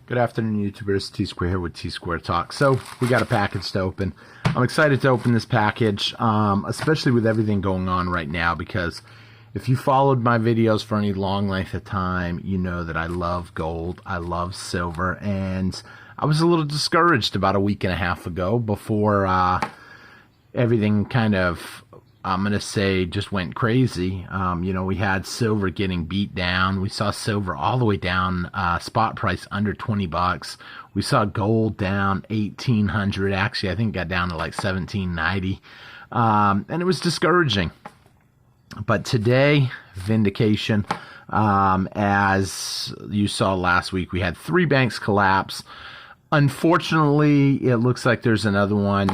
Good afternoon, YouTubers. Tsquare here with Tsquare Talk. So we got a package to open. I'm excited to open this package, especially with everything going on right now, because if you followed my videos for any long length of time, you know that I love gold, I love silver, and I was a little discouraged about a week and a half ago before everything kind of, I'm going to say, just went crazy. We had silver getting beat down. We saw silver all the way down, spot price under 20 bucks. We saw gold down 1,800. Actually, I think it got down to like 1,790. And it was discouraging. But today, vindication. As you saw last week, we had 3 banks collapse. Unfortunately, it looks like there's another one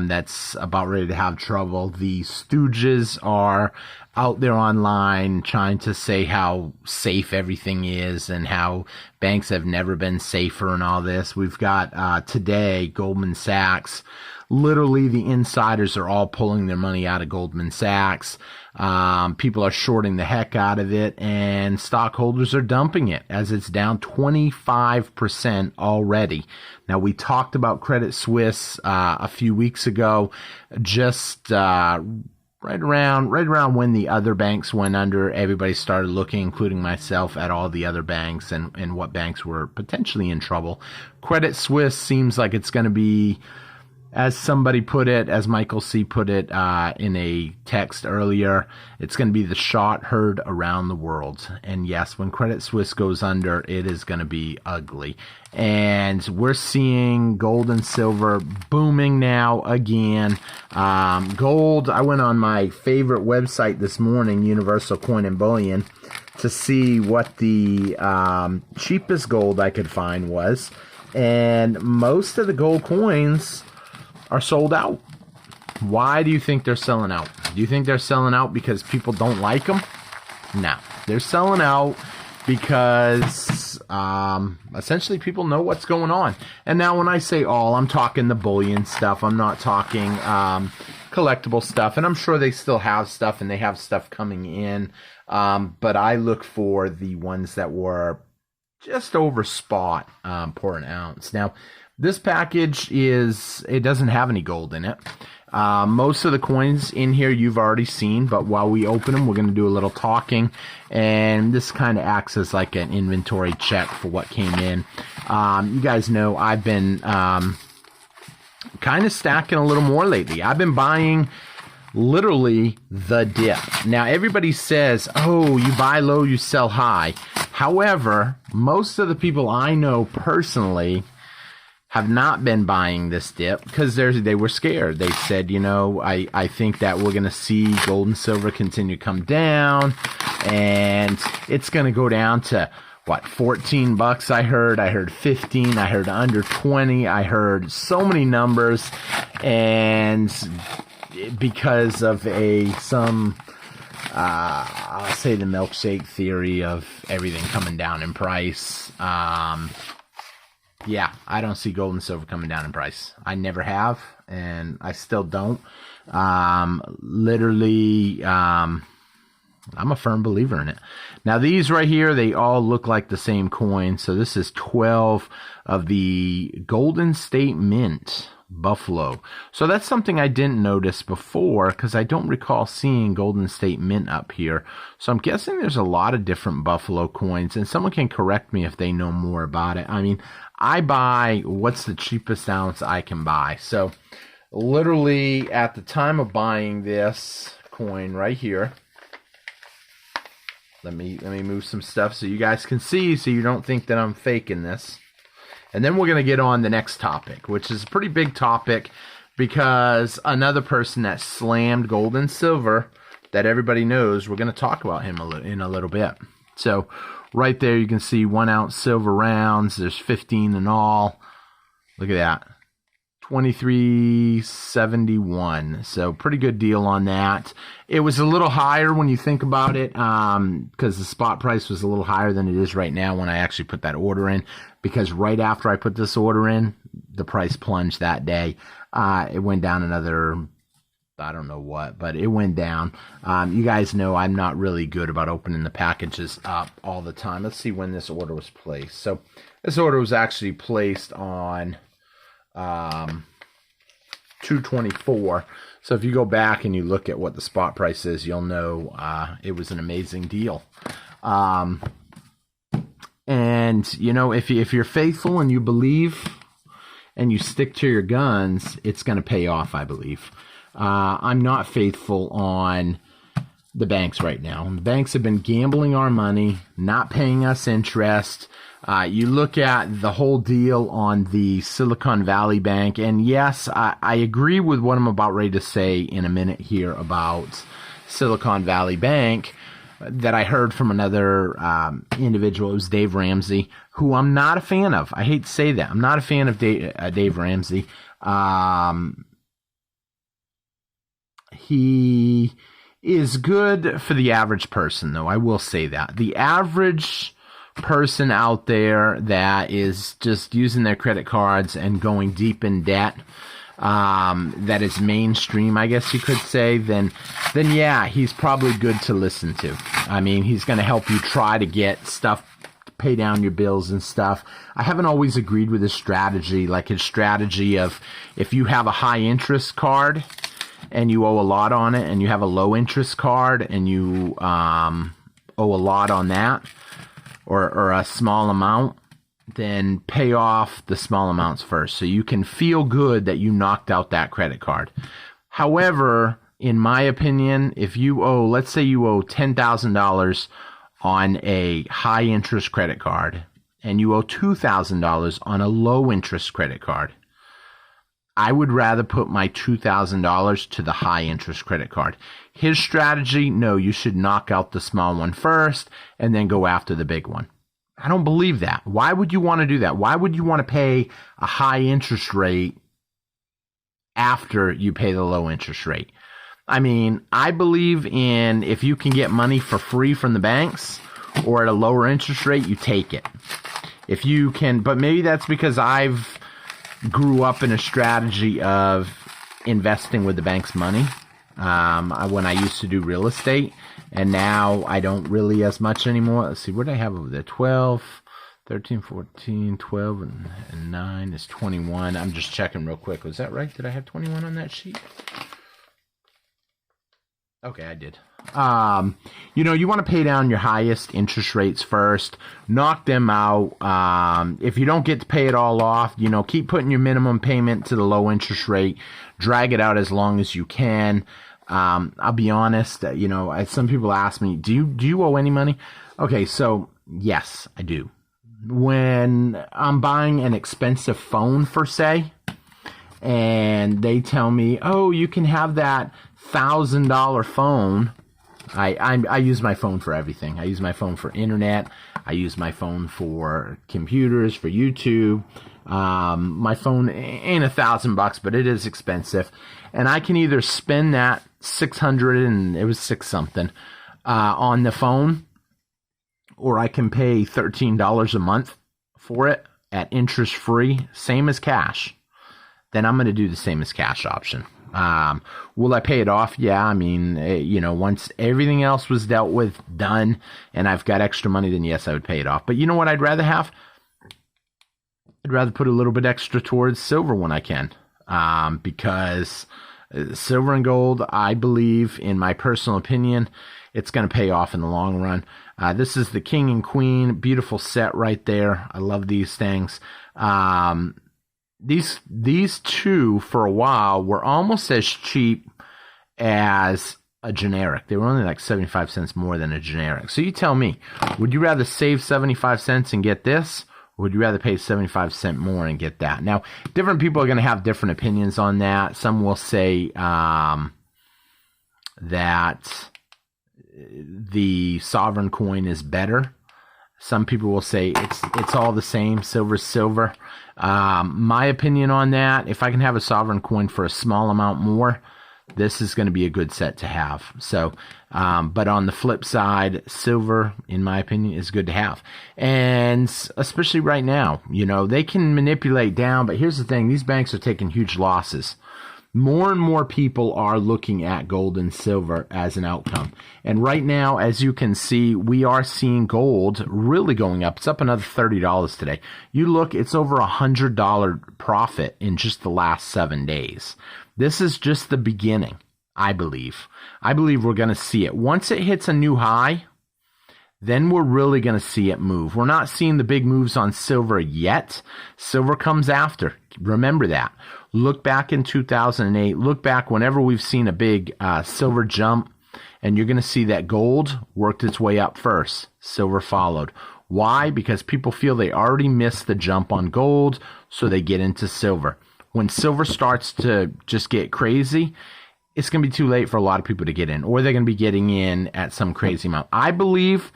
that's about ready to have trouble. The stooges are out there online trying to say how safe everything is and how banks have never been safer and all this. We've got today Goldman Sachs. Literally, the insiders are all pulling their money out of Goldman Sachs. People are shorting the heck out of it, and stockholders are dumping it as it's down 25% already. Now, we talked about Credit Suisse a few weeks ago, just right around when the other banks went under. Everybody started looking, including myself, at all the other banks and what banks were potentially in trouble. Credit Suisse seems like it's going to be, as somebody put it, as Michael C. put it in a text earlier, it's going to be the shot heard around the world. And yes, when Credit Suisse goes under, it is going to be ugly. And we're seeing gold and silver booming now again. Gold, I went on my favorite website this morning, Universal Coin and Bullion, to see what the cheapest gold I could find was. And most of the gold coins are sold out. Why do you think they're selling out? Do you think they're selling out because people don't like them? No. They're selling out because essentially people know what's going on. And now when I say all, I'm talking the bullion stuff. I'm not talking collectible stuff. And I'm sure they still have stuff and they have stuff coming in. But I look for the ones that were just over spot per an ounce. Now, this package it doesn't have any gold in it. Most of the coins in here you've already seen, but while we open them, we're going to do a little talking, and this kind of acts as like an inventory check for what came in. You guys know I've been kind of stacking a little more lately. I've been buying literally the dip. Now, everybody says, oh, you buy low, you sell high. However, most of the people I know personally have not been buying this dip because they were scared. They said, I think that we're going to see gold and silver continue to come down, and it's going to go down to, what, 14 bucks I heard 15, I heard under 20, I heard so many numbers, and because of I'll say the milkshake theory of everything coming down in price, yeah, I don't see gold and silver coming down in price. I never have, and I still don't. Literally, I'm a firm believer in it. Now, these right here, they all look like the same coin. So this is 12 of the Golden State Mint Buffalo. So that's something I didn't notice before because I don't recall seeing Golden State Mint up here. So I'm guessing there's a lot of different Buffalo coins, and someone can correct me if they know more about it. I mean, I buy what's the cheapest ounce I can buy. So literally at the time of buying this coin right here, let me move some stuff so you guys can see, so you don't think that I'm faking this. And then we're going to get on the next topic, which is a pretty big topic because another person that slammed gold and silver that everybody knows, we're going to talk about him in a little bit. So right there you can see 1 ounce silver rounds. There's 15 in all. Look at that. 23.71. So pretty good deal on that. It was a little higher when you think about it because the spot price was a little higher than it is right now when I actually put that order in, because right after I put this order in, the price plunged that day. It went down another I don't know what, but it went down. You guys know I'm not really good about opening the packages up all the time. Let's see when this order was placed. So this order was actually placed on 2/24. So if you go back and you look at what the spot price is, you'll know it was an amazing deal. And, you know, if you're faithful and you believe and you stick to your guns, it's going to pay off, I believe. I'm not faithful on the banks right now. The banks have been gambling our money, not paying us interest. You look at the whole deal on the Silicon Valley Bank, and yes, I agree with what I'm about ready to say in a minute here about Silicon Valley Bank that I heard from another individual. It was Dave Ramsey, who I'm not a fan of. I hate to say that. I'm not a fan of Dave Ramsey. He is good for the average person, though. I will say that. The average person out there that is just using their credit cards and going deep in debt, that is mainstream, I guess you could say, then yeah, he's probably good to listen to. I mean, he's going to help you try to get stuff, pay down your bills and stuff. I haven't always agreed with his strategy, like his strategy of if you have a high interest card and you owe a lot on it, and you have a low interest card and you owe a lot on that, or a small amount, then pay off the small amounts first so you can feel good that you knocked out that credit card. However, in my opinion, if you owe, let's say you owe $10,000 on a high interest credit card and you owe $2,000 on a low interest credit card, I would rather put my $2,000 to the high interest credit card. His strategy, no, you should knock out the small one first and then go after the big one. I don't believe that. Why would you want to do that? Why would you want to pay a high interest rate after you pay the low interest rate? I mean, I believe in if you can get money for free from the banks or at a lower interest rate, you take it. If you can, but maybe that's because I've grew up in a strategy of investing with the bank's money when I used to do real estate, and now I don't really as much anymore. Let's see, what did I have over there? 12, 13, 14, 12, and 9 is 21. I'm just checking real quick. Was that right? Did I have 21 on that sheet? Okay, I did. You know, you want to pay down your highest interest rates first, knock them out. If you don't get to pay it all off, you know, keep putting your minimum payment to the low interest rate, drag it out as long as you can. I'll be honest, you know, some people ask me, do you owe any money? Okay, so yes, I do. When I'm buying an expensive phone, for say, and they tell me, oh, you can have that $1,000 phone. I use my phone for everything. I use my phone for internet. I use my phone for computers, for YouTube. My phone ain't $1,000, but it is expensive. And I can either spend that 600 and it was 6 something on the phone, or I can pay $13 a month for it at interest free, same as cash. Then I'm going to do the same as cash option. Will I pay it off? Yeah, I mean, you know, once everything else was dealt with, done, and I've got extra money, then yes, I would pay it off. But you know what I'd rather have? I'd rather put a little bit extra towards silver when I can, because silver and gold, I believe, in my personal opinion, it's going to pay off in the long run. This is the King and Queen, beautiful set right there. I love these things. These two, for a while, were almost as cheap as a generic. They were only like 75 cents more than a generic. So you tell me, would you rather save 75 cents and get this, or would you rather pay 75 cents more and get that? Now, different people are going to have different opinions on that. Some will say that the sovereign coin is better. Some people will say it's all the same, silver's silver. My opinion on that, if I can have a sovereign coin for a small amount more, this is going to be a good set to have. So, but on the flip side, silver, in my opinion, is good to have. And especially right now, you know, they can manipulate down, but here's the thing, these banks are taking huge losses. more and more people are looking at gold and silver as an outcome. And right now, as you can see, we are seeing gold really going up. It's up another $30 today. You look, it's over $100 profit in just the last 7 days. This is just the beginning, I believe. I believe we're going to see it. Once it hits a new high, then we're really going to see it move. We're not seeing the big moves on silver yet. Silver comes after. Remember that. Look back in 2008. Look back whenever we've seen a big silver jump, and you're going to see that gold worked its way up first. Silver followed. Why? Because people feel they already missed the jump on gold, so they get into silver. When silver starts to just get crazy, it's going to be too late for a lot of people to get in, or they're going to be getting in at some crazy amount. I believe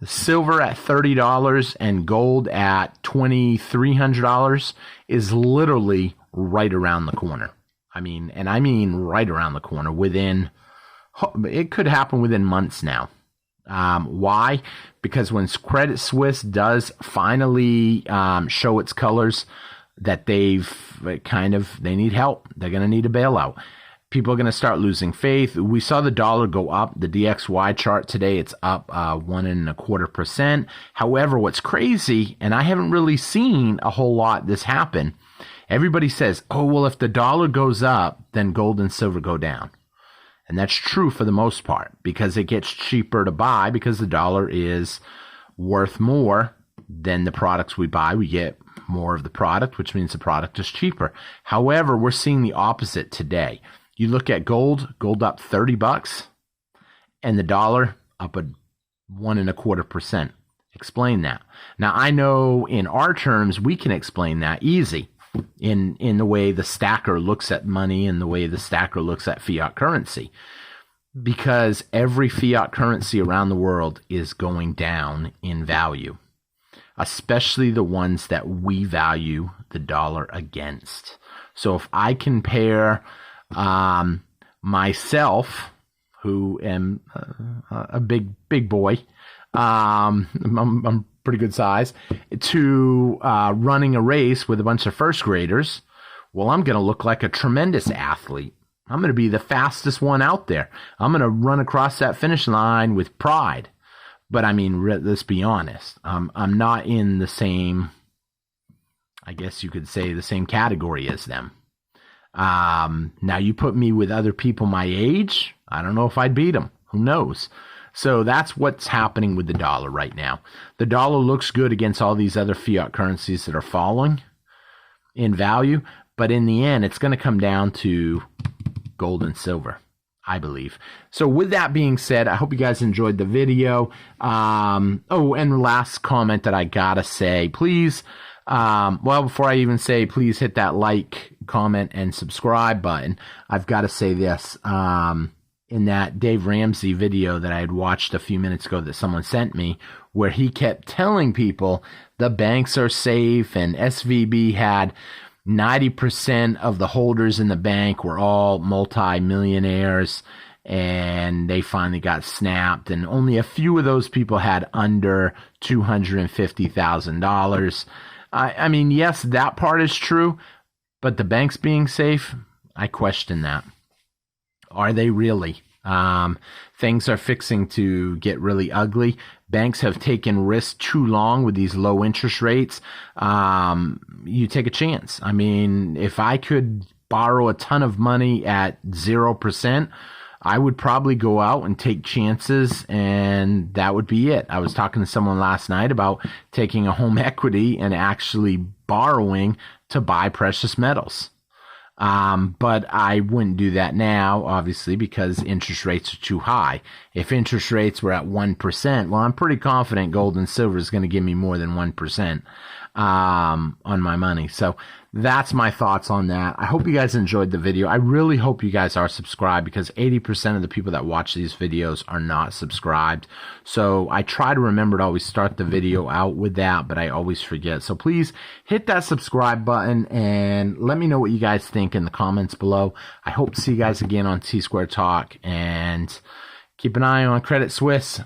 silver at $30 and gold at $2,300 is literally right around the corner. I mean right around the corner. It could happen within months now. Why? Because when Credit Suisse does finally show its colors that they need help, they're going to need a bailout. People are going to start losing faith. We saw the dollar go up. The DXY chart today, it's up 1.25%. However, what's crazy, and I haven't really seen a whole lot this happen, everybody says, oh, well, if the dollar goes up, then gold and silver go down. And that's true for the most part, because it gets cheaper to buy because the dollar is worth more than the products we buy. We get more of the product, which means the product is cheaper. However, we're seeing the opposite today. You look at gold up $30, and the dollar up 1.25%. Explain that. Now, I know in our terms, we can explain that easy in the way the stacker looks at money and the way the stacker looks at fiat currency, because every fiat currency around the world is going down in value, especially the ones that we value the dollar against. So if I compare myself, who am a big boy, I'm pretty good size, to running a race with a bunch of first graders, well, I'm going to look like a tremendous athlete. I'm going to be the fastest one out there. I'm going to run across that finish line with pride. But I mean, let's be honest. I'm not in the same, I guess you could say, the same category as them. Now you put me with other people my age, I don't know if I'd beat them. Who knows? So that's what's happening with the dollar right now. The dollar looks good against all these other fiat currencies that are falling in value, but in the end, it's going to come down to gold and silver, I believe. So with that being said, I hope you guys enjoyed the video. And the last comment that I gotta say, please, before I even say, please hit that like, comment, and subscribe button. I've got to say this. In that Dave Ramsey video that I had watched a few minutes ago that someone sent me, where he kept telling people the banks are safe, and SVB had 90% of the holders in the bank were all multi-millionaires, and they finally got snapped, and only a few of those people had under $250,000. I mean, yes, that part is true, but the banks being safe, I question that. Are they really? Things are fixing to get really ugly. Banks have taken risks too long with these low interest rates. You take a chance. I mean, if I could borrow a ton of money at 0%, I would probably go out and take chances, and that would be it. I was talking to someone last night about taking a home equity and actually borrowing to buy precious metals. But I wouldn't do that now, obviously, because interest rates are too high. If interest rates were at 1%, well, I'm pretty confident gold and silver is going to give me more than 1%, on my money. So that's my thoughts on that. I hope you guys enjoyed the video. I really hope you guys are subscribed, because 80% of the people that watch these videos are not subscribed. So I try to remember to always start the video out with that, but I always forget. So please hit that subscribe button and let me know what you guys think in the comments below. I hope to see you guys again on Tsquare Talk, and keep an eye on Credit Suisse.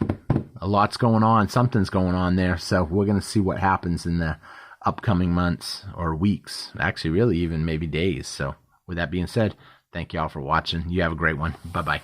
A lot's going on. Something's going on there. So we're going to see what happens in the upcoming months or weeks. Actually, really even maybe days. So with that being said, thank you all for watching. You have a great one. Bye-bye.